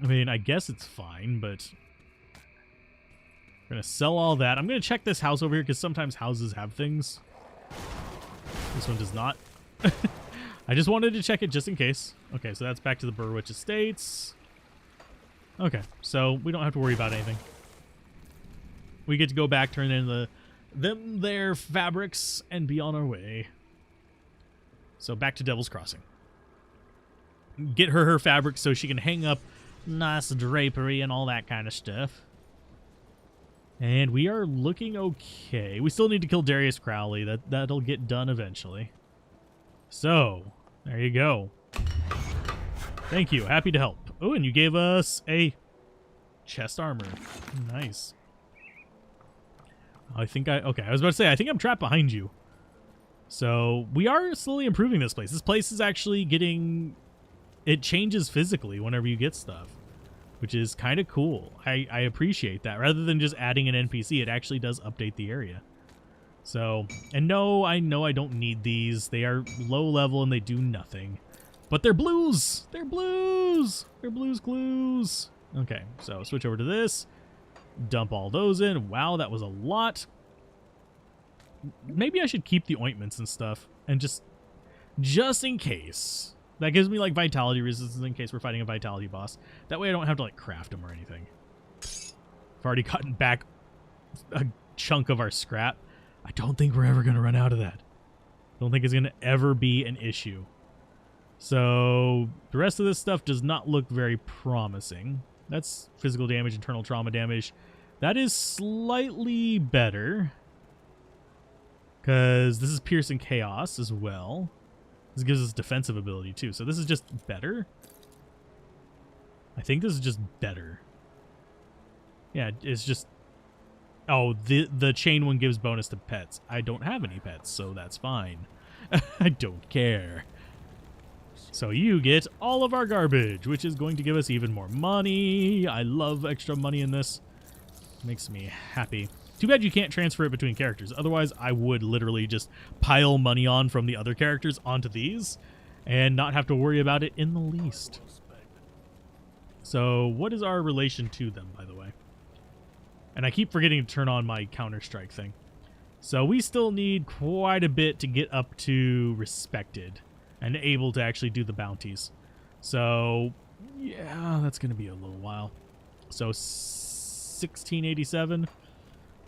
I mean, I guess it's fine, but we're going to sell all that. I'm going to check this house over here because sometimes houses have things. This one does not. I just wanted to check it just in case. Okay, so that's back to the Burwich Estates. Okay, so we don't have to worry about anything. We get to go back, turn in their fabrics, and be on our way. So back to Devil's Crossing. Get her fabric so she can hang up nice drapery and all that kind of stuff. And we are looking okay. We still need to kill Darius Crowley. That'll get done eventually. So, there you go. Thank you. Happy to help. Oh, and you gave us a chest armor. Nice. Okay, I was about to say, I think I'm trapped behind you. So, we are slowly improving this place. This place is actually getting... It changes physically whenever you get stuff, which is kind of cool. I appreciate that. Rather than just adding an NPC, it actually does update the area. So, and no, I know I don't need these. They are low level and they do nothing. But they're blues! They're blues! They're blues clues. Okay, so switch over to this. Dump all those in. Wow, that was a lot. Maybe I should keep the ointments and stuff. And just in case. That gives me, like, vitality resistance in case we're fighting a vitality boss. That way I don't have to, like, craft them or anything. I've already gotten back a chunk of our scrap. I don't think we're ever going to run out of that. I don't think it's going to ever be an issue. So, the rest of this stuff does not look very promising. That's physical damage, internal trauma damage. That is slightly better. Because this is Piercing Chaos as well. This gives us defensive ability too. So this is just better. I think this is just better. Yeah, it's just... Oh, the chain one gives bonus to pets. I don't have any pets, so that's fine. I don't care. So you get all of our garbage, which is going to give us even more money. I love extra money in this. Makes me happy. Too bad you can't transfer it between characters. Otherwise, I would literally just pile money on from the other characters onto these and not have to worry about it in the least. So what is our relation to them, by the way? And I keep forgetting to turn on my Counter-Strike thing. So we still need quite a bit to get up to respected and able to actually do the bounties. So yeah, that's going to be a little while. So 1687.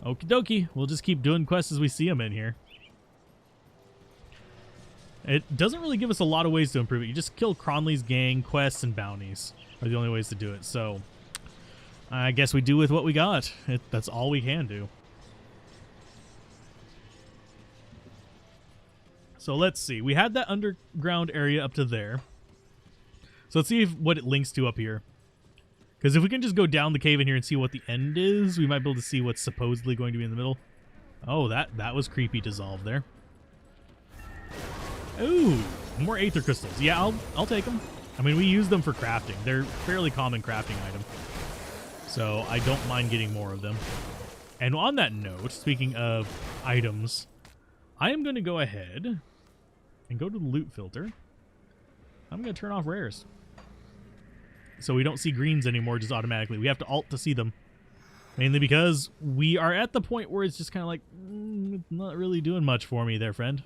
Okie dokie. We'll just keep doing quests as we see them in here. It doesn't really give us a lot of ways to improve it. You just kill Cronley's gang, quests, and bounties are the only ways to do it. So I guess we do with what we got. That's all we can do. So let's see. We had that underground area up to there. So let's see what it links to up here. Because if we can just go down the cave in here and see what the end is, we might be able to see what's supposedly going to be in the middle. Oh, that was creepy dissolve there. Ooh, more Aether Crystals. Yeah, I'll take them. I mean, we use them for crafting. They're fairly common crafting item. So I don't mind getting more of them. And on that note, speaking of items, I am going to go ahead and go to the loot filter. I'm going to turn off rares. So we don't see greens anymore just automatically. We have to alt to see them. Mainly because we are at the point where it's just kind of like, it's not really doing much for me there, friend.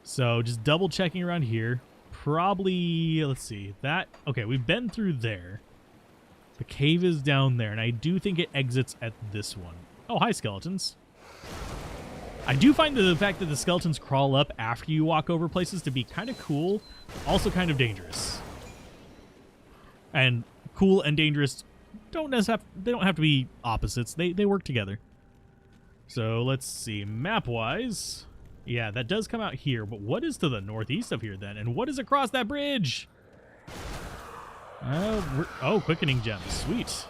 So just double checking around here. Probably, let's see, that, okay, we've been through there. The cave is down there, and I do think it exits at this one. Oh, hi, skeletons. I do find the fact that the skeletons crawl up after you walk over places to be kind of cool, also kind of dangerous. And cool and dangerous they don't have to be opposites. They work together. So let's see, map-wise, yeah, that does come out here. But what is to the northeast of here then? And what is across that bridge? Oh, quickening gems, sweet.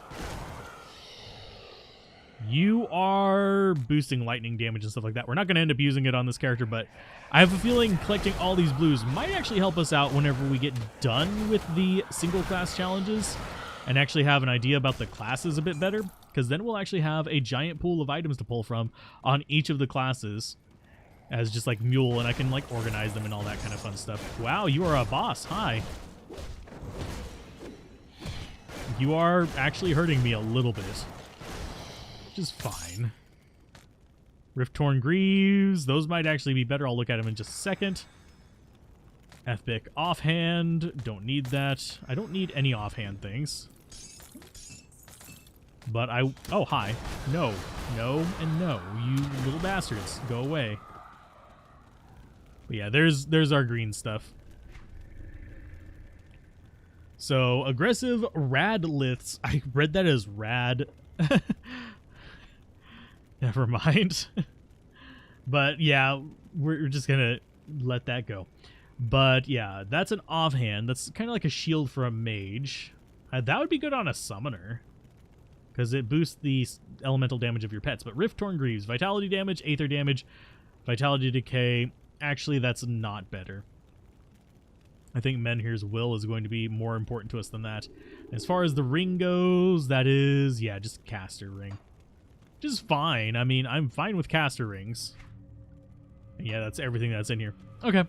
You are boosting lightning damage and stuff like that. We're not going to end up using it on this character, but I have a feeling collecting all these blues might actually help us out whenever we get done with the single class challenges and actually have an idea about the classes a bit better, because then we'll actually have a giant pool of items to pull from on each of the classes as just like mule, and I can like organize them and all that kind of fun stuff. Wow, you are a boss. Hi. You are actually hurting me a little bit, which is fine. Rift-Torn Greaves, those might actually be better. I'll look at them in just a second. Epic Offhand, don't need that. I don't need any offhand things. But oh, hi. No, no, and no. You little bastards, go away. But yeah, there's our green stuff. So, aggressive Radliths. I read that as rad. Never mind. But yeah, we're just gonna let that go. But yeah, that's an offhand. That's kind of like a shield for a mage. That would be good on a summoner, because it boosts the elemental damage of your pets. But Rift-Torn Greaves, vitality damage, aether damage, vitality decay. Actually, that's not better. I think Menhir's Will is going to be more important to us than that. As far as the ring goes, that is, yeah, just caster ring. Which is fine. I mean, I'm fine with caster rings. And yeah, that's everything that's in here. Okay.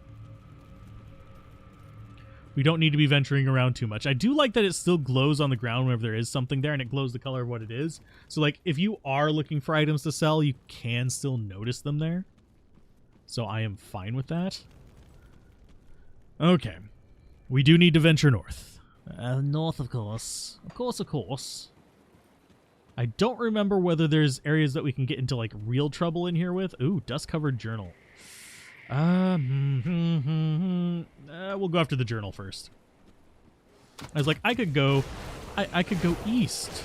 We don't need to be venturing around too much. I do like that it still glows on the ground whenever there is something there, and it glows the color of what it is. So, like, if you are looking for items to sell, you can still notice them there. So I am fine with that. Okay. We do need to venture north. North, of course. Of course, of course. I don't remember whether there's areas that we can get into, like, real trouble in here with. Ooh, dust-covered journal. We'll go after the journal first. I was like, I could go east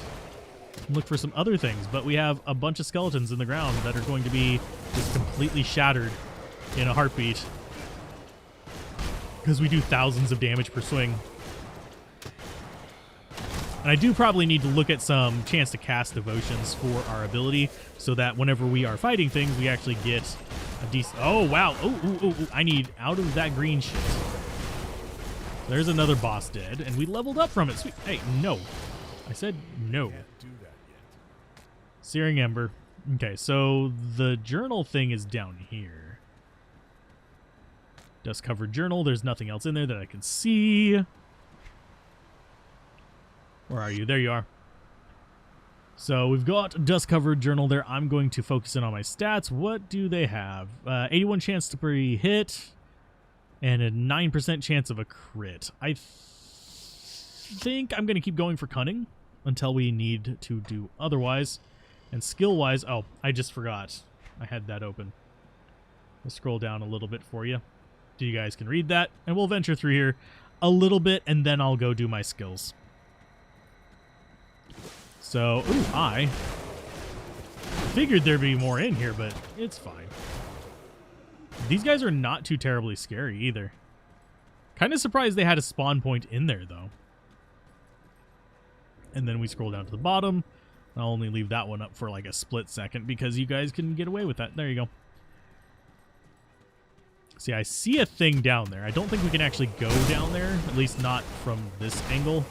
and look for some other things, but we have a bunch of skeletons in the ground that are going to be just completely shattered in a heartbeat, because we do thousands of damage per swing. And I do probably need to look at some chance to cast devotions for our ability, so that whenever we are fighting things, we actually get a decent... Oh, wow. Oh, I need out of that green shit. There's another boss dead, and we leveled up from it. Sweet. Hey, no. I said no. Can't do that yet. Searing Ember. Okay, so the journal thing is down here. Dust-covered journal. There's nothing else in there that I can see. Where are you? There you are. So we've got dust-covered journal there. I'm going to focus in on my stats. What do they have? 81 chance to pre-hit and a 9% chance of a crit. I think I'm going to keep going for cunning until we need to do otherwise. And skill-wise, oh, I just forgot. I had that open. I'll scroll down a little bit for you, so you guys can read that, and we'll venture through here a little bit, and then I'll go do my skills. So, ooh, I figured there'd be more in here, but it's fine. These guys are not too terribly scary either. Kind of surprised they had a spawn point in there, though. And then we scroll down to the bottom. I'll only leave that one up for like a split second because you guys can get away with that. There you go. See, I see a thing down there. I don't think we can actually go down there, at least not from this angle.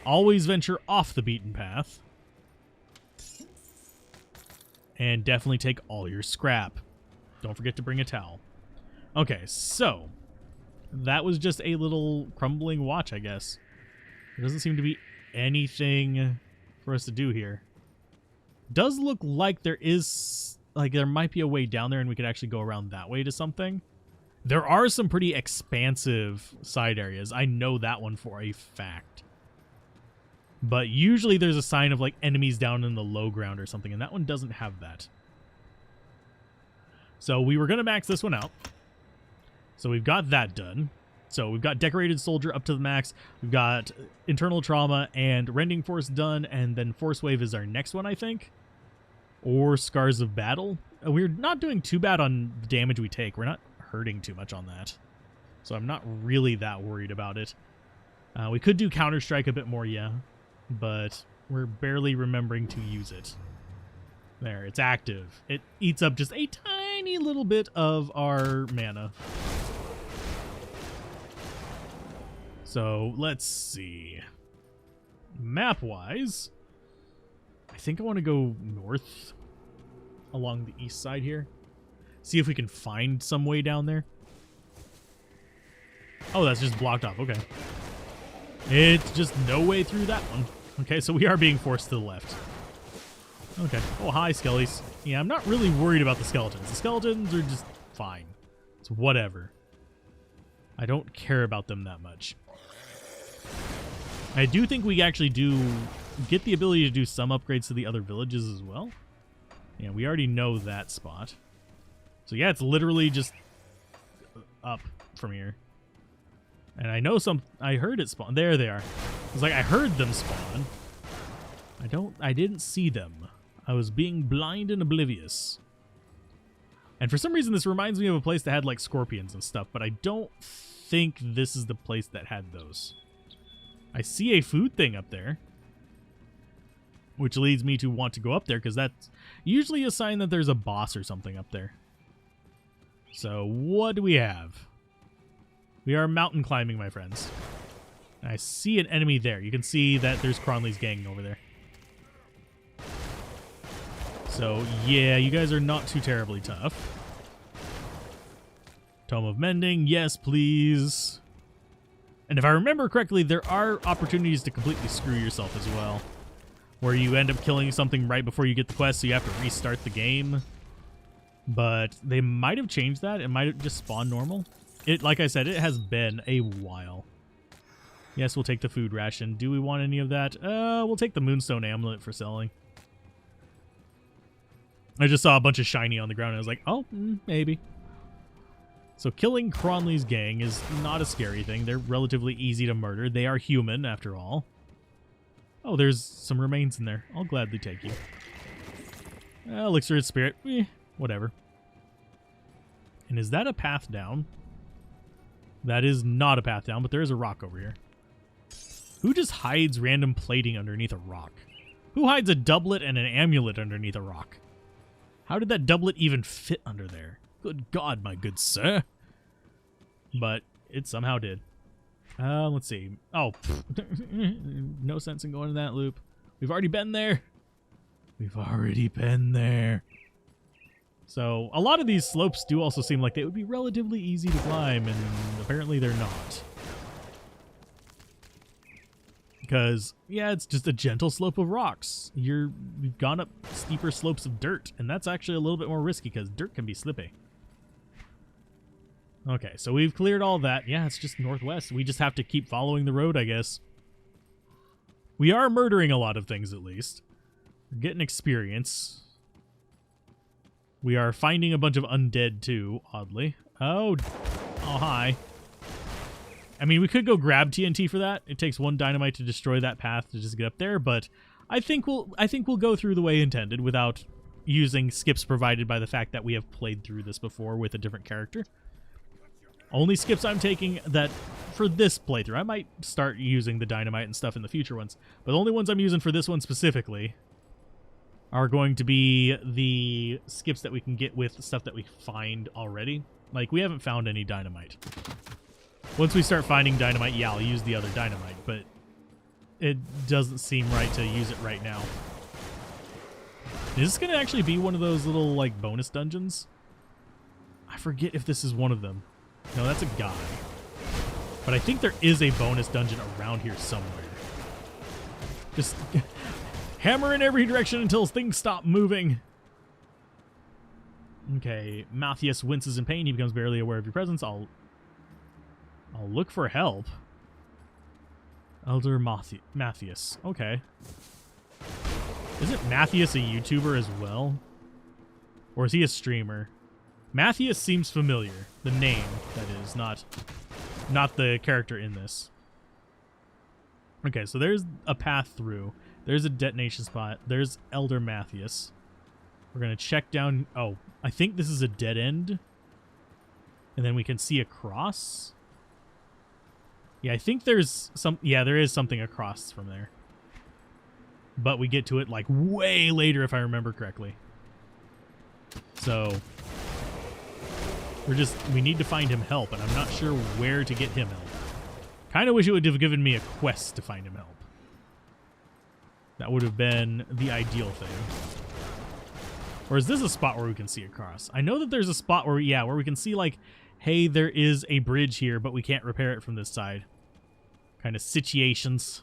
Always venture off the beaten path. And definitely take all your scrap. Don't forget to bring a towel. Okay, so that was just a little crumbling watch, I guess. There doesn't seem to be anything for us to do here. Does look like there is, like, there might be a way down there and we could actually go around that way to something. There are some pretty expansive side areas. I know that one for a fact. But usually there's a sign of, like, enemies down in the low ground or something, and that one doesn't have that. So we were going to max this one out. So we've got that done. So we've got Decorated Soldier up to the max. We've got Internal Trauma and Rending Force done, and then Force Wave is our next one, I think. Or Scars of Battle. We're not doing too bad on the damage we take. We're not hurting too much on that. So I'm not really that worried about it. We could do Counter-Strike a bit more, yeah. But we're barely remembering to use it. There, it's active. It eats up just a tiny little bit of our mana. So, let's see. Map-wise, I think I want to go north along the east side here. See if we can find some way down there. Oh, that's just blocked off. Okay. It's just no way through that one. Okay, so we are being forced to the left. Okay. Oh, hi, skellies. Yeah, I'm not really worried about the skeletons. The skeletons are just fine. It's whatever. I don't care about them that much. I do think we actually do get the ability to do some upgrades to the other villages as well. Yeah, we already know that spot. So yeah, it's literally just up from here. And I know I heard it spawn. There they are. It's like I heard them spawn. I didn't see them. I was being blind and oblivious. And for some reason this reminds me of a place that had like scorpions and stuff, but I don't think this is the place that had those. I see a food thing up there, which leads me to want to go up there because that's usually a sign that there's a boss or something up there. So what do we have? We are mountain climbing, my friends. I see an enemy there. You can see that there's Cronley's gang over there. So, yeah, you guys are not too terribly tough. Tome of Mending, yes, please. And if I remember correctly, there are opportunities to completely screw yourself as well, where you end up killing something right before you get the quest, so you have to restart the game. But they might have changed that. It might have just spawned normal. Like I said, it has been a while. Yes, we'll take the food ration. Do we want any of that? We'll take the Moonstone Amulet for selling. I just saw a bunch of shiny on the ground and I was like, oh, maybe. So killing Cronley's gang is not a scary thing. They're relatively easy to murder. They are human, after all. Oh, there's some remains in there. I'll gladly take you. Elixir of Spirit. Whatever. And is that a path down? That is not a path down, but there is a rock over here. Who just hides random plating underneath a rock? Who hides a doublet and an amulet underneath a rock? How did that doublet even fit under there? Good God, my good sir. But it somehow did. Let's see. Oh, no sense in going in that loop. We've already been there. We've already been there. So, a lot of these slopes do also seem like they would be relatively easy to climb, and apparently they're not. Because, yeah, it's just a gentle slope of rocks. We've gone up steeper slopes of dirt, and that's actually a little bit more risky because dirt can be slippy. Okay, so we've cleared all that. Yeah, it's just northwest. We just have to keep following the road, I guess. We are murdering a lot of things, at least. We're getting experience. We are finding a bunch of undead, too, oddly. Oh, hi. I mean, we could go grab TNT for that. It takes one dynamite to destroy that path to just get up there, but I think we'll go through the way intended without using skips provided by the fact that we have played through this before with a different character. Only skips I'm taking that for this playthrough. I might start using the dynamite and stuff in the future ones, but the only ones I'm using for this one specifically are going to be the skips that we can get with stuff that we find already. Like, we haven't found any dynamite. Once we start finding dynamite, yeah, I'll use the other dynamite, but it doesn't seem right to use it right now. Is this going to actually be one of those little, like, bonus dungeons? I forget if this is one of them. No, that's a guy. But I think there is a bonus dungeon around here somewhere. Just hammer in every direction until things stop moving. Okay, Matthias winces in pain. He becomes barely aware of your presence. I'll look for help. Elder Matthias. Okay. Isn't Matthias a YouTuber as well? Or is he a streamer? Matthias seems familiar. The name, that is, not the character in this. Okay, so there's a path through. There's a detonation spot. There's Elder Matthias. We're going to check down. Oh, I think this is a dead end. And then we can see across. Yeah, I think there's some. Yeah, there is something across from there. But we get to it like way later if I remember correctly. So we need to find him help, and I'm not sure where to get him help. Kind of wish it would have given me a quest to find him help. That would have been the ideal thing. Or is this a spot where we can see across? I know that there's a spot where, where we can see, like, hey, there is a bridge here, but we can't repair it from this side. kind of situations.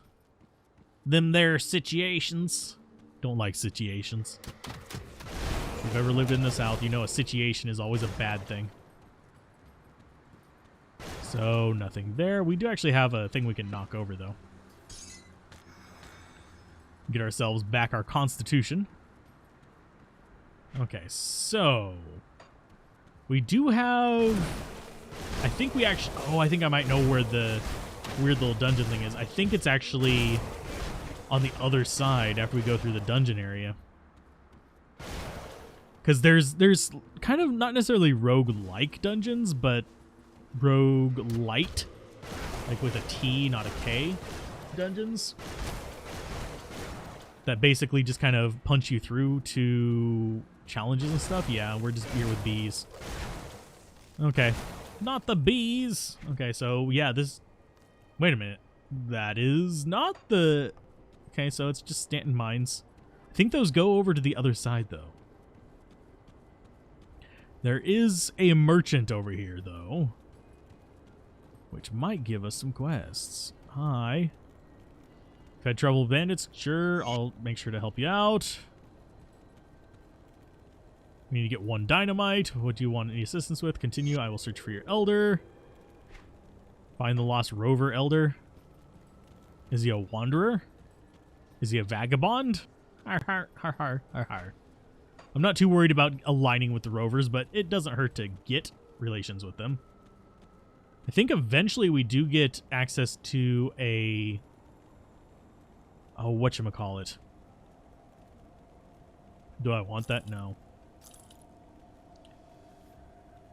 Them there situations. Don't like situations. If you've ever lived in the South, you know a situation is always a bad thing. So, nothing there. We do actually have a thing we can knock over, though. Get ourselves back our constitution. Okay, so... we do have... I think we actually... oh, I think I might know where the weird little dungeon thing is. I think it's actually on the other side after we go through the dungeon area. Because there's kind of not necessarily rogue-like dungeons, but rogue-lite. Like with a T, not a K, dungeons. That basically just kind of punch you through to challenges and stuff. Yeah, we're just here with bees. Okay. Not the bees. Okay, so yeah, this... wait a minute. That is not the... okay, so it's just Stanton Mines. I think those go over to the other side, though. There is a merchant over here, though, which might give us some quests. Hi. If had trouble with bandits, sure, I'll make sure to help you out. We need to get 1 dynamite. What do you want any assistance with? Continue. I will search for your elder. Find the lost rover elder. Is he a wanderer? Is he a vagabond? Har har har har har har. I'm not too worried about aligning with the rovers, but it doesn't hurt to get relations with them. I think eventually we do get access to a... oh, whatchamacallit. Do I want that? No.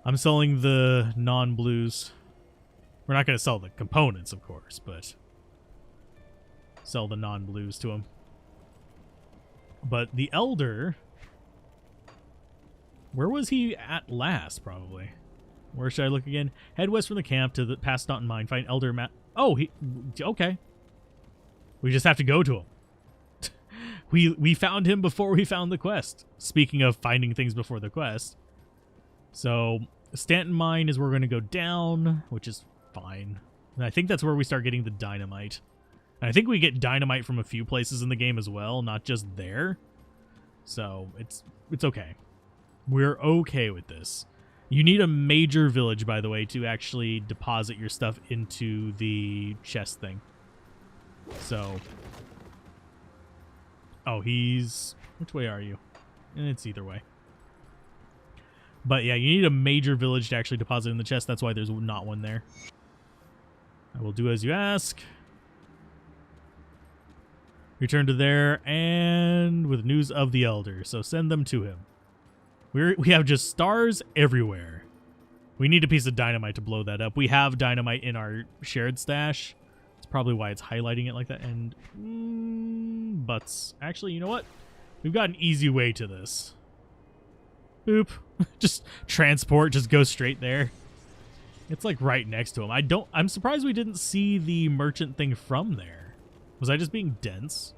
I'm selling the non-blues. We're not going to sell the components, of course, but sell the non-blues to him. But the elder... where was he at last, probably? Where should I look again? Head west from the camp to the past Staunton Mine. Find Elder Matt. Oh, he... okay. We just have to go to him. we found him before we found the quest. Speaking of finding things before the quest. So, Stanton Mine is where we're going to go down, which is fine. And I think that's where we start getting the dynamite. And I think we get dynamite from a few places in the game as well, not just there. So, it's okay. We're okay with this. You need a major village, by the way, to actually deposit your stuff into the chest thing. So... oh, he's... which way are you? And it's either way. But yeah, you need a major village to actually deposit in the chest. That's why there's not one there. I will do as you ask. Return to there, and with news of the elder. So send them to him. We have just stars everywhere. We need a piece of dynamite to blow that up. We have dynamite in our shared stash. That's probably why it's highlighting it like that. And butts. Actually, you know what? We've got an easy way to this. Boop. Just transport. Just go straight there. It's like right next to him. I'm surprised we didn't see the merchant thing from there. Was I just being dense?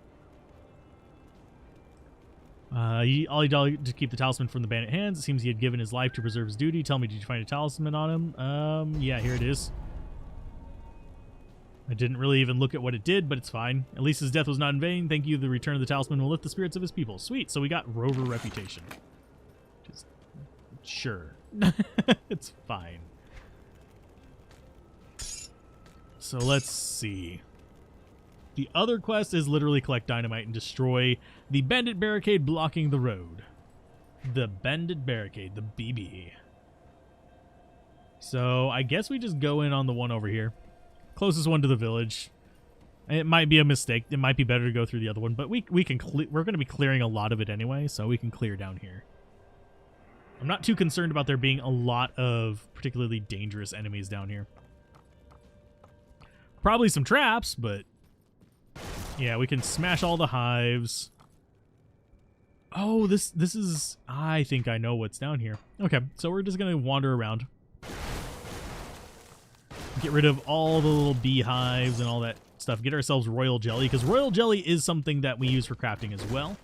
All he did to keep the talisman from the bandit hands. It seems he had given his life to preserve his duty. Tell me, did you find a talisman on him? Yeah, here it is. I didn't really even look at what it did, but it's fine. At least his death was not in vain. Thank you. The return of the talisman will lift the spirits of his people. Sweet. So we got rover reputation. Just sure. It's fine. So let's see. The other quest is literally collect dynamite and destroy the bandit barricade blocking the road. The bandit barricade, the BB. So I guess we just go in on the one over here. Closest one to the village. It might be a mistake. It might be better to go through the other one, but we're going to be clearing a lot of it anyway, so we can clear down here. I'm not too concerned about there being a lot of particularly dangerous enemies down here. Probably some traps, but yeah, we can smash all the hives. Oh, this is... I think I know what's down here. Okay, so we're just going to wander around. Get rid of all the little beehives and all that stuff. Get ourselves royal jelly, because royal jelly is something that we use for crafting as well.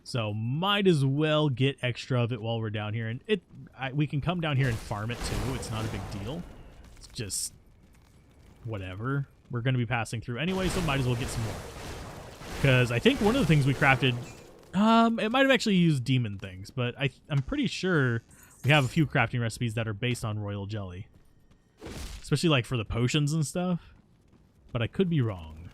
So might as well get extra of it while we're down here. And we can come down here and farm it too. It's not a big deal. It's just... whatever. we're going to be passing through anyway, so might as well get some more. Because I think one of the things we crafted, it might have actually used demon things, but I'm pretty sure we have a few crafting recipes that are based on royal jelly. Especially like for the potions and stuff. But I could be wrong.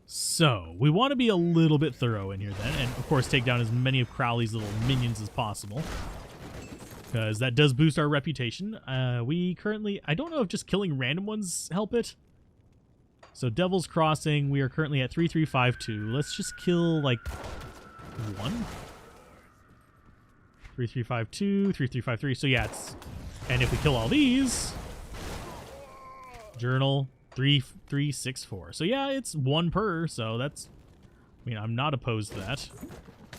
So, we want to be a little bit thorough in here then, and of course take down as many of Crowley's little minions as possible. Because that does boost our reputation. We currently, I don't know if just killing random ones help it. So Devil's Crossing, we are currently at 3352. Let's just kill like one. 3352, 3353. So yeah, it's, and if we kill all these, journal 3364. So yeah, it's one per. So that's, I mean, I'm not opposed to that.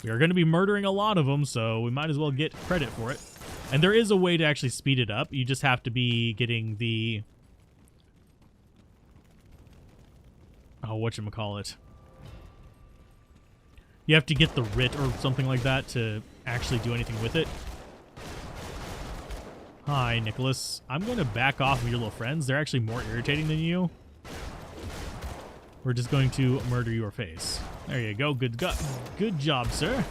We are going to be murdering a lot of them, so we might as well get credit for it. And there is a way to actually speed it up. You just have to be getting the, oh, whatchamacallit. You have to get the writ or something like that to actually do anything with it. Hi, Nicholas. I'm going to back off of your little friends. They're actually more irritating than you. We're just going to murder your face. There you go. Good job, sir.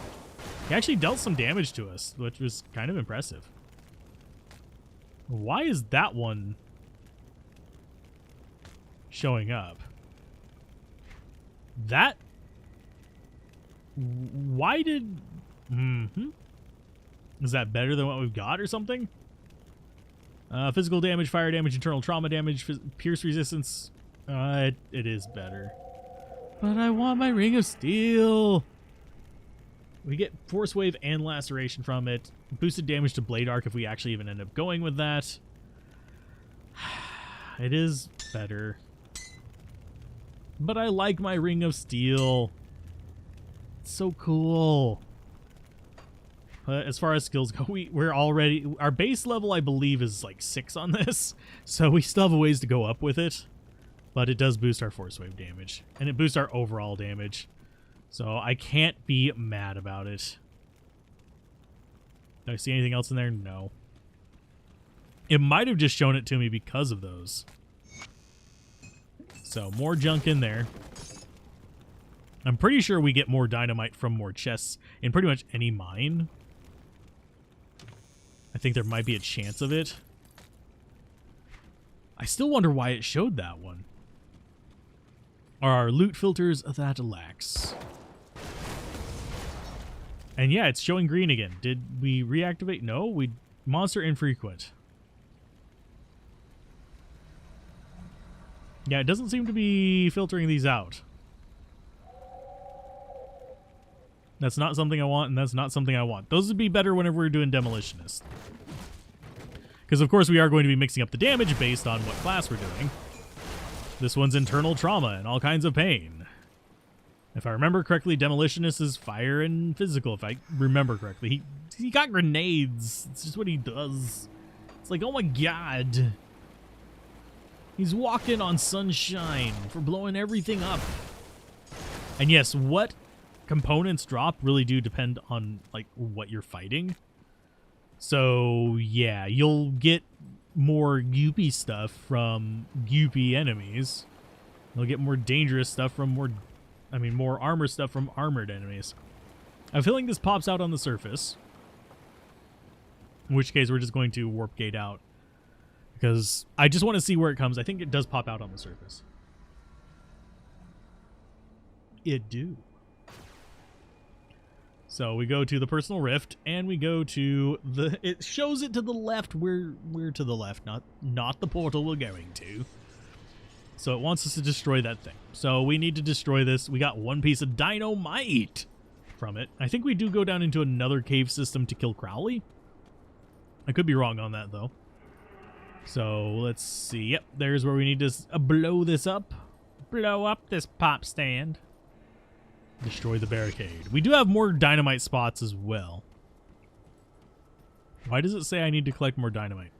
He actually dealt some damage to us, which was kind of impressive. Why is that one showing up? That... Why did... Is that better than what we've got or something? Physical damage, fire damage, internal trauma damage, pierce resistance. It is better. But I want my Ring of Steel. We get Force Wave and Laceration from it. Boosted damage to Blade Arc if we actually even end up going with that. It is better. But I like my Ring of Steel. It's so cool. As far as skills go, we're already... Our base level, I believe, is like 6 on this. So we still have a ways to go up with it. But it does boost our Force Wave damage. And it boosts our overall damage. So I can't be mad about it. Do I see anything else in there? No. It might have just shown it to me because of those. So more junk in there. I'm pretty sure we get more dynamite from more chests in pretty much any mine. I think there might be a chance of it. I still wonder why it showed that one. Are our loot filters that lax? And yeah, it's showing green again. Did we reactivate? No, we monster infrequent. Yeah, it doesn't seem to be filtering these out. That's not something I want, and that's not something I want. Those would be better whenever we're doing Demolitionist. Because, of course, we are going to be mixing up the damage based on what class we're doing. This one's internal trauma and all kinds of pain. If I remember correctly, Demolitionist is fire and physical, if I remember correctly. He got grenades. It's just what he does. It's like, oh my god. He's walking on sunshine for blowing everything up. And yes, what components drop really do depend on like what you're fighting. So yeah, you'll get more goopy stuff from goopy enemies. You'll get more dangerous stuff from more armor stuff from armored enemies. I have a feeling this pops out on the surface. In which case we're just going to warp gate out. Because I just want to see where it comes. I think it does pop out on the surface. It do. So we go to the personal rift, and we go to the... It shows it to the left. We're to the left, not the portal we're going to. So it wants us to destroy that thing. So we need to destroy this. We got one piece of dynamite from it. I think we do go down into another cave system to kill Crowley. I could be wrong on that, though. So let's see. Yep, there's where we need to blow this up. Blow up this pop stand. Destroy the barricade. We do have more dynamite spots as well. Why does it say I need to collect more dynamite?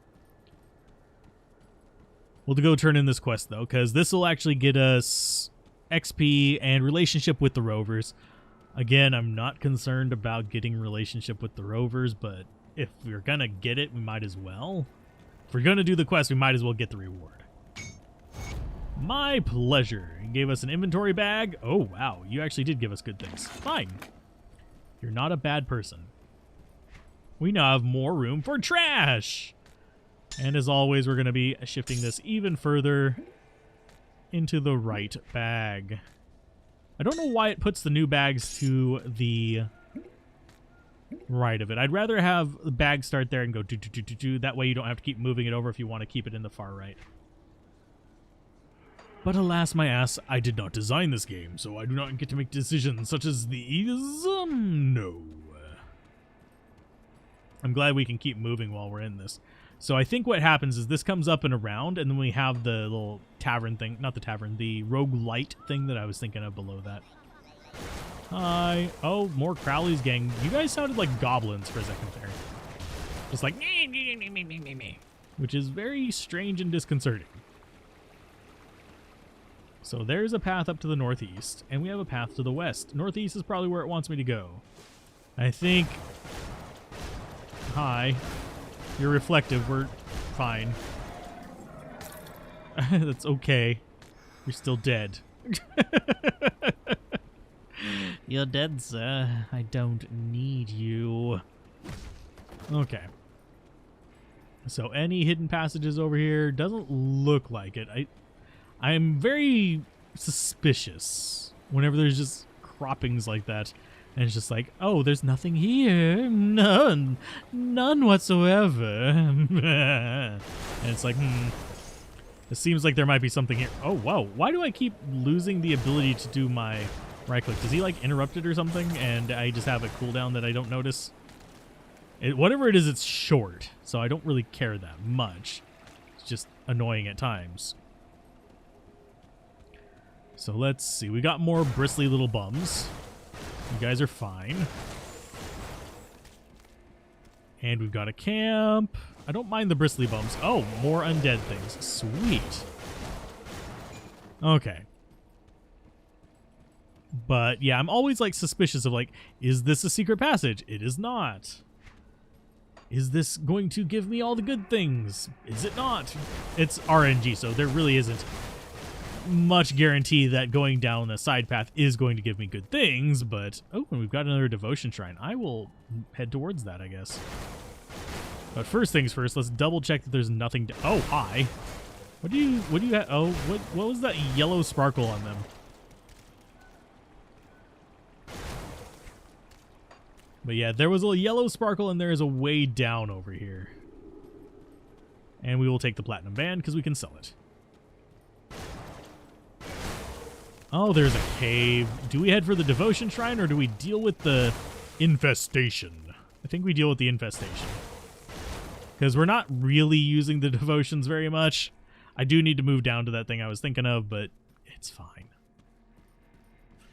We'll go turn in this quest, though, because this will actually get us XP and relationship with the rovers. Again, I'm not concerned about getting relationship with the rovers, but if we're going to get it, we might as well. If we're going to do the quest, we might as well get the reward. My pleasure. You gave us an inventory bag. Oh, wow. You actually did give us good things. Fine. You're not a bad person. We now have more room for trash. And as always, we're going to be shifting this even further into the right bag. I don't know why it puts the new bags to the right of it. I'd rather have the bag start there and go do, do, do, do, do. That way you don't have to keep moving it over if you want to keep it in the far right. But alas, my ass, I did not design this game, so I do not get to make decisions such as these. No. I'm glad we can keep moving while we're in this. So I think what happens is this comes up and around, and then we have the little tavern thing. Not the tavern, the roguelite thing that I was thinking of below that. Hi. Oh, more Crowley's gang. You guys sounded like goblins for a second there. Just like, me, which is very strange and disconcerting. So there's a path up to the northeast, and we have a path to the west. Northeast is probably where it wants me to go. I think... Hi. You're reflective. We're fine. That's okay. You're still dead. You're dead, sir. I don't need you. Okay. So any hidden passages over here? Doesn't look like it. I'm very suspicious whenever there's just croppings like that. And it's just like, oh, there's nothing here. None whatsoever. And it's like, it seems like there might be something here. Oh, wow. Why do I keep losing the ability to do my right click? Does he like interrupt it or something? And I just have a cooldown that I don't notice? Whatever it is, it's short. So I don't really care that much. It's just annoying at times. So let's see. We got more bristly little bums. You guys are fine. And we've got a camp. I don't mind the bristly bums. Oh, more undead things. Sweet. Okay. But yeah, I'm always like suspicious of like, is this a secret passage? It is not. Is this going to give me all the good things? Is it not? It's RNG, so there really isn't much guarantee that going down the side path is going to give me good things, but oh, and we've got another devotion shrine. I will head towards that, I guess. But first things first, let's double check that there's nothing to, oh, hi. What do you have? Oh, what was that yellow sparkle on them? But yeah, there was a yellow sparkle and there is a way down over here. And we will take the platinum band because we can sell it. Oh, there's a cave. Do we head for the devotion shrine or do we deal with the infestation? I think we deal with the infestation. Because we're not really using the devotions very much. I do need to move down to that thing I was thinking of, but it's fine.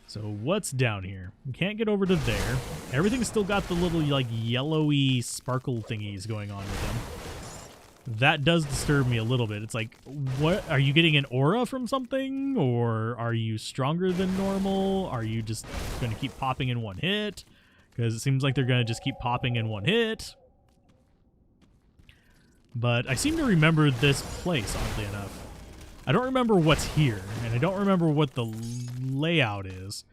So what's down here? We can't get over to there. Everything's still got the little like yellowy sparkle thingies going on with them. That does disturb me a little bit. It's like, what? Are you getting an aura from something? Or are you stronger than normal? Are you just going to keep popping in one hit? Because it seems like they're going to just keep popping in one hit. But I seem to remember this place, oddly enough. I don't remember what's here, and I don't remember what the layout is.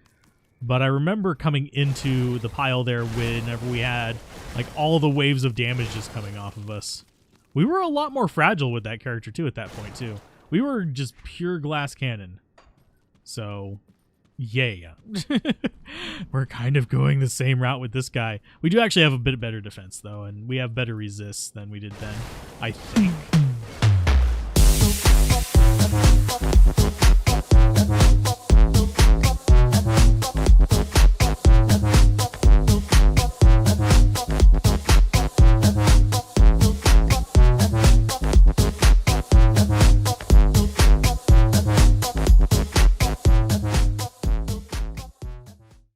But I remember coming into the pile there whenever we had like all the waves of damage just coming off of us. We were a lot more fragile with that character, too, at that point, too. We were just pure glass cannon. So, yeah. We're kind of going the same route with this guy. We do actually have a bit better defense, though, and we have better resist than we did then, I think.